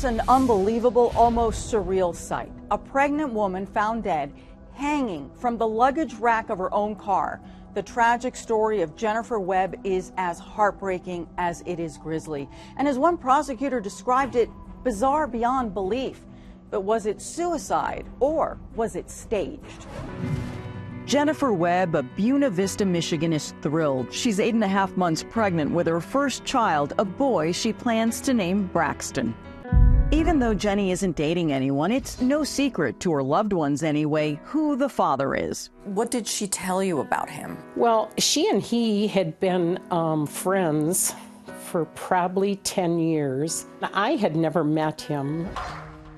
It's an unbelievable, almost surreal sight. A pregnant woman found dead, hanging from the luggage rack of her own car. The tragic story of Jennifer Webb is as heartbreaking as it is grisly. And as one prosecutor described it, bizarre beyond belief. But was it suicide or was it staged? Jennifer Webb of Buena Vista, Michigan is thrilled. She's 8.5 months pregnant with her first child, a boy she plans to name Braxton. Even though Jenny isn't dating anyone, it's no secret to her loved ones anyway who the father is. What did she tell you about him? Well, she and he had been friends for probably 10 years. I had never met him.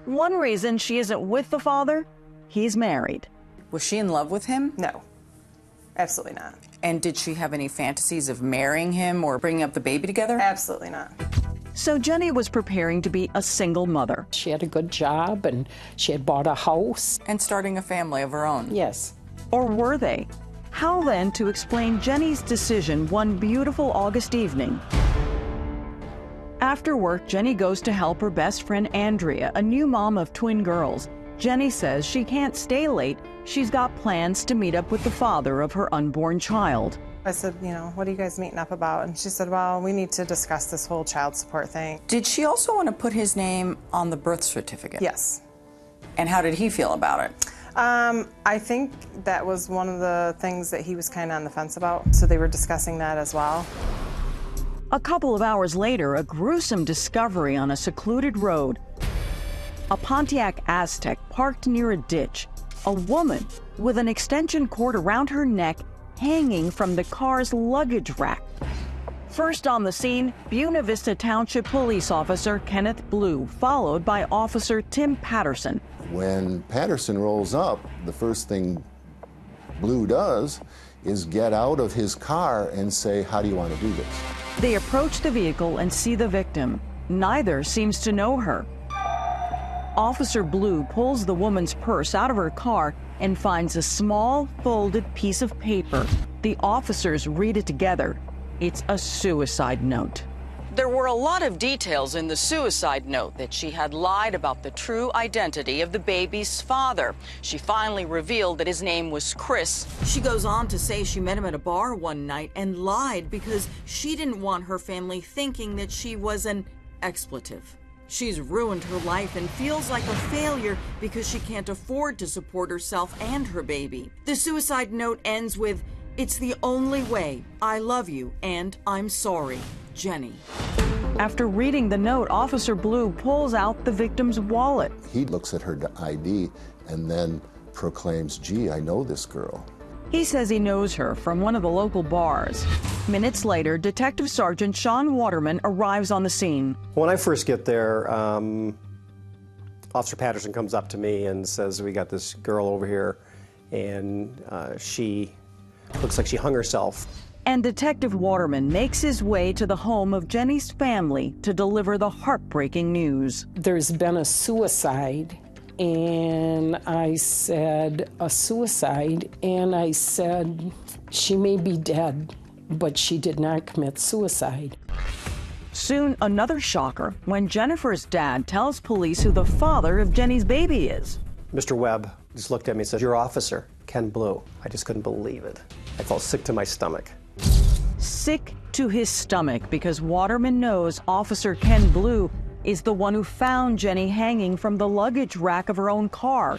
One reason she isn't with the father, he's married. Was she in love with him? No, absolutely not. And did she have any fantasies of marrying him or bringing up the baby together? Absolutely not. So Jenny was preparing to be a single mother. She had a good job and she had bought a house. And starting a family of her own? Yes. Or were they? How then to explain Jenny's decision one beautiful August evening? After work, Jenny goes to help her best friend Andrea, a new mom of twin girls. Jenny says she can't stay late. She's got plans to meet up with the father of her unborn child. I said, what are you guys meeting up about? And she said, well, we need to discuss this whole child support thing. Did she also want to put his name on the birth certificate? Yes. And how did he feel about it? I think that was one of the things that he was kind of on the fence about. So they were discussing that as well. A couple of hours later, a gruesome discovery on a secluded road. A Pontiac Aztek parked near a ditch. A woman with an extension cord around her neck hanging from the car's luggage rack. First on the scene, Buena Vista Township Police Officer Kenneth Blue, followed by Officer Tim Patterson. When Patterson rolls up, the first thing Blue does is get out of his car and say, how do you want to do this? They approach the vehicle and see the victim. Neither seems to know her. Officer Blue pulls the woman's purse out of her car and finds a small, folded piece of paper. The officers read it together. It's a suicide note. There were a lot of details in the suicide note that she had lied about the true identity of the baby's father. She finally revealed that his name was Chris. She goes on to say she met him at a bar one night and lied because she didn't want her family thinking that she was an expletive. She's ruined her life and feels like a failure because she can't afford to support herself and her baby. The suicide note ends with, "It's the only way. I love you and I'm sorry. Jenny." After reading the note, Officer Blue pulls out the victim's wallet. He looks at her ID and then proclaims, gee, I know this girl. He says he knows her from one of the local bars. Minutes later, Detective Sergeant Sean Waterman arrives on the scene. When I first get there, Officer Patterson comes up to me and says, we got this girl over here, and she looks like she hung herself. And Detective Waterman makes his way to the home of Jenny's family to deliver the heartbreaking news. There's been a suicide. And I said, a suicide? And I said, she may be dead, but she did not commit suicide. Soon, another shocker when Jennifer's dad tells police who the father of Jenny's baby is. Mr. Webb just looked at me and said, your officer, Ken Blue. I just couldn't believe it. I felt sick to my stomach. Sick to his stomach because Waterman knows Officer Ken Blue is the one who found Jenny hanging from the luggage rack of her own car.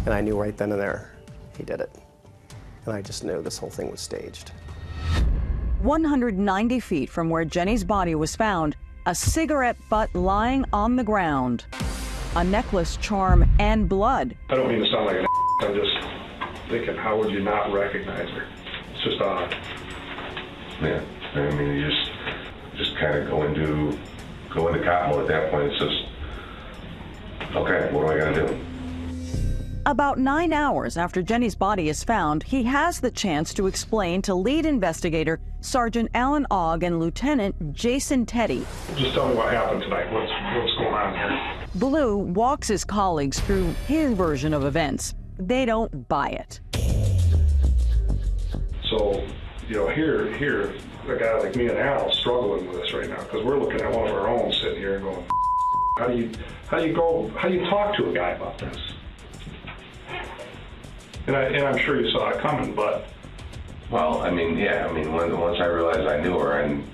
And I knew right then and there he did it. And I just knew this whole thing was staged. 190 feet from where Jenny's body was found, a cigarette butt lying on the ground, a necklace, charm, and blood. I don't mean to sound like an I'm just thinking, how would you not recognize her? It's just odd. Yeah, I mean, you just kind of go into cop mode at that point. It's just, okay, what do I gotta do? About 9 hours after Jenny's body is found, he has the chance to explain to lead investigator Sergeant Alan Ogg and Lieutenant Jason Teddy. Just tell me what happened tonight. What's going on here? Blue walks his colleagues through his version of events. They don't buy it. So, here, a guy like me and Al struggling with this right now because we're looking at one of our own sitting here and going, How do you talk to a guy about this? And I'm sure you saw it coming, but. Well, I mean, yeah, I mean, once I realized I knew her, and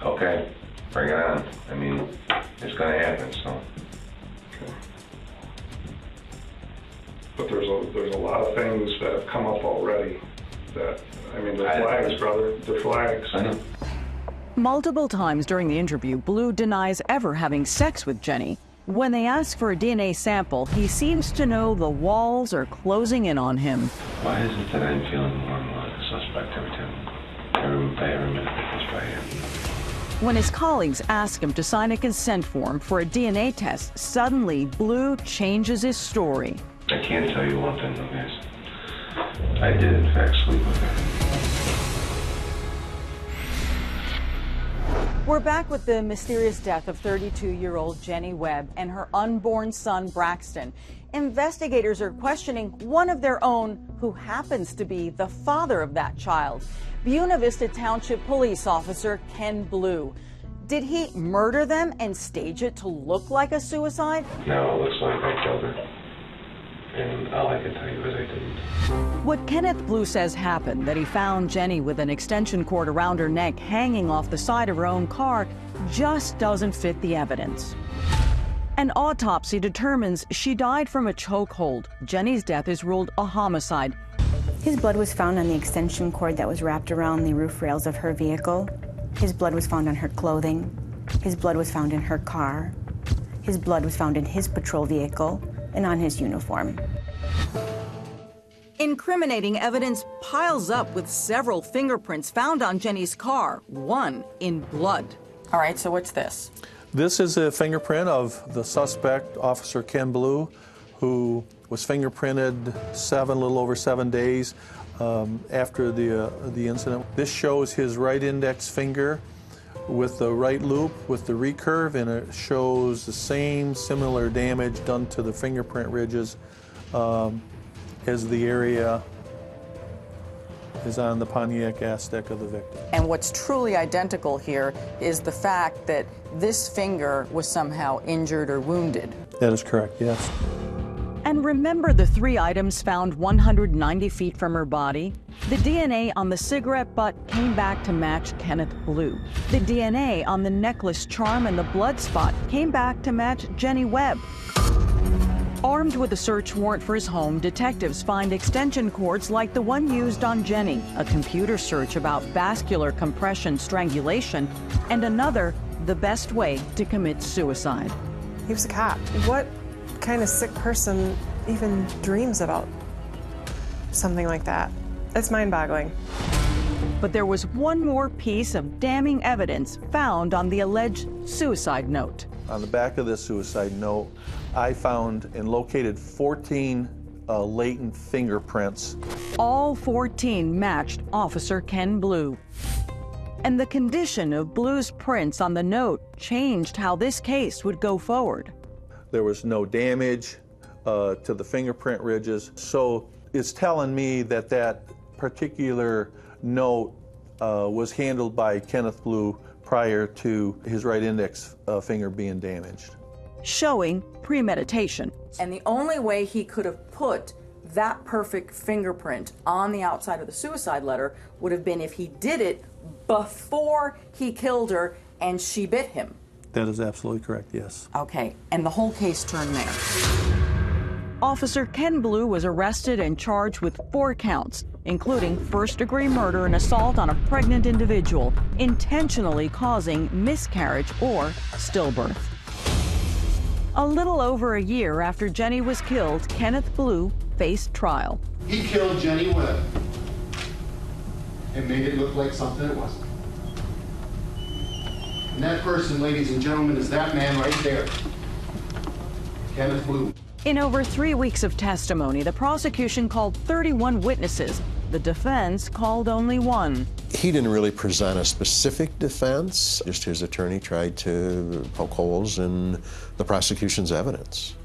okay, bring it on. I mean, it's gonna happen, so. Okay. But there's a lot of things that have come up already that, I mean, they're flags, brother, they're flags. I know. Multiple times during the interview, Blue denies ever having sex with Jenny. When they ask for a DNA sample, he seems to know the walls are closing in on him. Why is it that I'm feeling more and more like a suspect every time? Every minute that goes by here. When his colleagues ask him to sign a consent form for a DNA test, suddenly Blue changes his story. I can't tell you one thing, though, guys. I did, in fact, sleep with her. We're back with the mysterious death of 32-year-old Jenny Webb and her unborn son, Braxton. Investigators are questioning one of their own who happens to be the father of that child, Buena Vista Township Police Officer Ken Blue. Did he murder them and stage it to look like a suicide? No, it looks like I killed her. And all I can tell you is I didn't. What Kenneth Blue says happened, that he found Jenny with an extension cord around her neck hanging off the side of her own car, just doesn't fit the evidence. An autopsy determines she died from a chokehold. Jenny's death is ruled a homicide. His blood was found on the extension cord that was wrapped around the roof rails of her vehicle. His blood was found on her clothing. His blood was found in her car. His blood was found in his patrol vehicle and on his uniform. Incriminating evidence piles up with several fingerprints found on Jenny's car, one in blood. All right, so what's this? This is a fingerprint of the suspect, Officer Ken Blue, who was fingerprinted a little over 7 days after the incident. This shows his right index finger with the right loop, with the recurve, and it shows the same similar damage done to the fingerprint ridges as the area is on the Pontiac Aztek of the victim. And what's truly identical here is the fact that this finger was somehow injured or wounded. That is correct, yes. And remember the 3 items found 190 feet from her body? The DNA on the cigarette butt came back to match Kenneth Blue. The DNA on the necklace charm and the blood spot came back to match Jenny Webb. Armed with a search warrant for his home, detectives find extension cords like the one used on Jenny, a computer search about vascular compression strangulation, and another, the best way to commit suicide. He was a cop. What kind of sick person even dreams about something like that? It's mind-boggling. But there was one more piece of damning evidence found on the alleged suicide note. On the back of this suicide note, I found and located 14 latent fingerprints. All 14 matched Officer Ken Blue. And the condition of Blue's prints on the note changed how this case would go forward. There was no damage to the fingerprint ridges, so it's telling me that that particular note was handled by Kenneth Blue prior to his right index finger being damaged. Showing premeditation. And the only way he could have put that perfect fingerprint on the outside of the suicide letter would have been if he did it before he killed her and she bit him. That is absolutely correct, yes. Okay, and the whole case turned there. Officer Ken Blue was arrested and charged with 4 counts, including first-degree murder and assault on a pregnant individual, intentionally causing miscarriage or stillbirth. A little over a year after Jenny was killed, Kenneth Blue faced trial. He killed Jenny Webb and made it look like something it wasn't. And that person, ladies and gentlemen, is that man right there, Kenneth Blue. In over 3 weeks of testimony, the prosecution called 31 witnesses. The defense called only 1. He didn't really present a specific defense. Just his attorney tried to poke holes in the prosecution's evidence.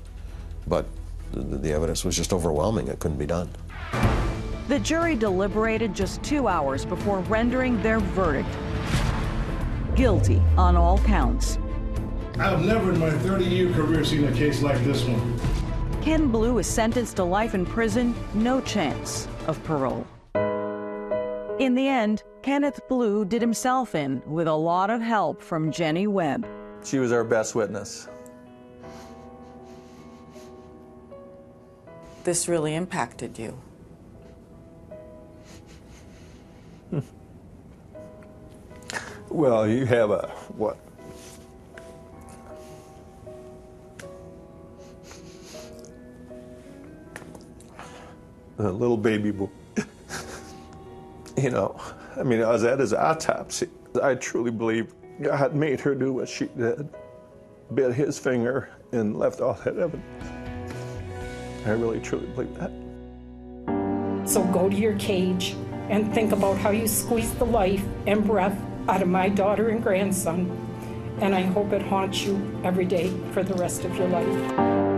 But the evidence was just overwhelming. It couldn't be done. The jury deliberated just 2 hours before rendering their verdict. Guilty on all counts. I've never in my 30-year career seen a case like this one. Ken Blue is sentenced to life in prison, no chance of parole. In the end, Kenneth Blue did himself in with a lot of help from Jenny Webb. She was our best witness. This really impacted you. Well, you have a, what? A little baby boy. You know, I mean, I was at his autopsy. I truly believe God made her do what she did. Bit his finger and left all that evidence. I really, truly believe that. So go to your cage and think about how you squeezed the life and breath out of my daughter and grandson. And I hope it haunts you every day for the rest of your life.